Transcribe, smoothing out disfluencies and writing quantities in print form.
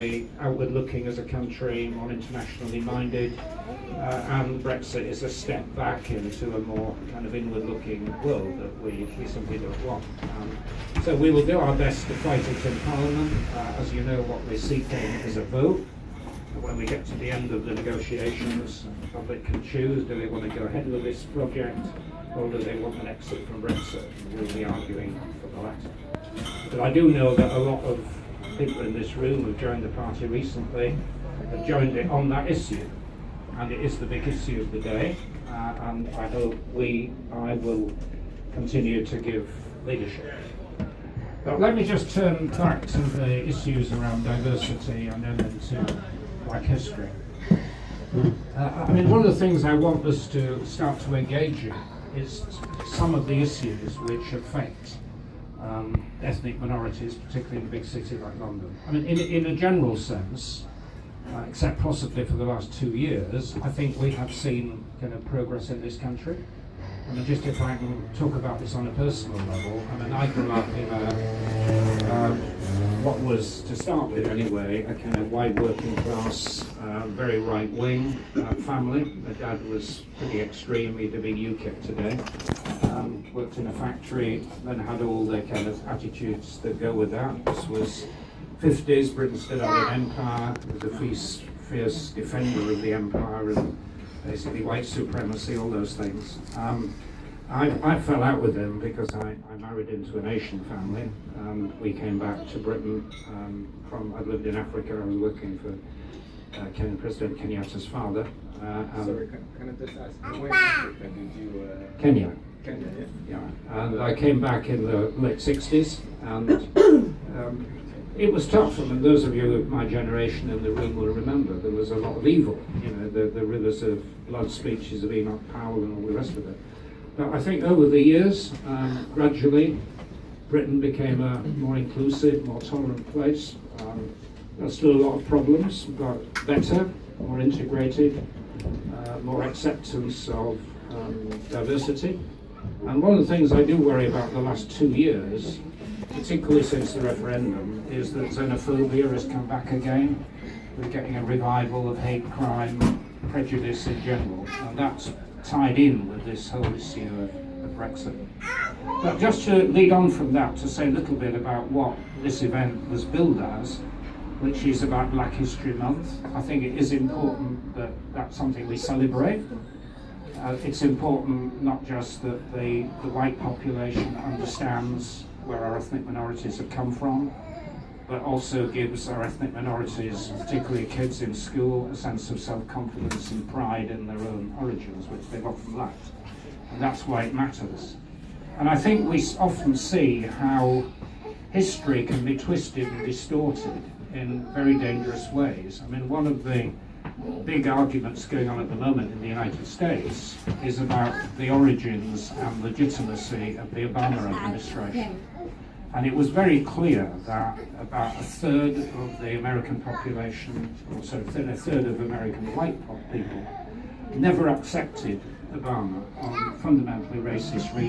outward looking as a country, more internationally minded, and Brexit is a step back into a more kind of inward looking world that we simply don't want. So we will do our best to fight it in Parliament. As you know, what we're seeking is a vote. When we get to the end of the negotiations, the public can choose, do they want to go ahead with this project, or do they want an exit from Brexit? And we'll be arguing for the latter. But I do know that a lot of people in this room who've joined the party recently have joined it on that issue, and it is the big issue of the day, and I hope I will continue to give leadership. But let me just turn back to the issues around diversity and then into Black history. I mean, one of the things I want us to start to engage in is some of the issues which affect ethnic minorities, particularly in a big city like London. I mean, in a general sense, except possibly for the last 2 years, I think we have seen kind of progress in this country. I mean, just if I can talk about this on a personal level, I mean, I grew up in what was, to start with anyway, a kind of white working class, very right-wing family. My dad was pretty extreme, he'd have been UKIP today. Worked in a factory, then had all the kind of attitudes that go with that. This was 50s, Britain still had an empire, was a fierce defender of the empire and basically white supremacy, all those things. I fell out with him because I married into an Asian family. We came back to Britain I'd lived in Africa, I was working for President Kenyatta's father. Sorry, can I just ask, where in Africa did you... Kenya. Kenya, yeah? Yeah, and I came back in the late 60s, and it was tough. I mean, those of you of my generation in the room will remember there was a lot of evil, you know, the rivers of blood speeches of Enoch Powell and all the rest of it. But I think over the years, gradually, Britain became a more inclusive, more tolerant place. There's still a lot of problems, but better, more integrated, more acceptance of diversity. And one of the things I do worry about the last 2 years, particularly since the referendum, is that xenophobia has come back again. We're getting a revival of hate crime, prejudice in general, and that's tied in with this whole issue of Brexit. But just to lead on from that, to say a little bit about what this event was billed as, which is about Black History Month. I think it is important that that's something we celebrate. It's important not just that the white population understands where our ethnic minorities have come from, but also gives our ethnic minorities, particularly kids in school, a sense of self-confidence and pride in their own origins, which they've often lacked. And that's why it matters. And I think we often see how history can be twisted and distorted in very dangerous ways. I mean, one of the big arguments going on at the moment in the United States is about the origins and legitimacy of the Obama administration. And it was very clear that about a third of the American population, or sorry, a third of American white people, never accepted Obama on fundamentally racist reasons.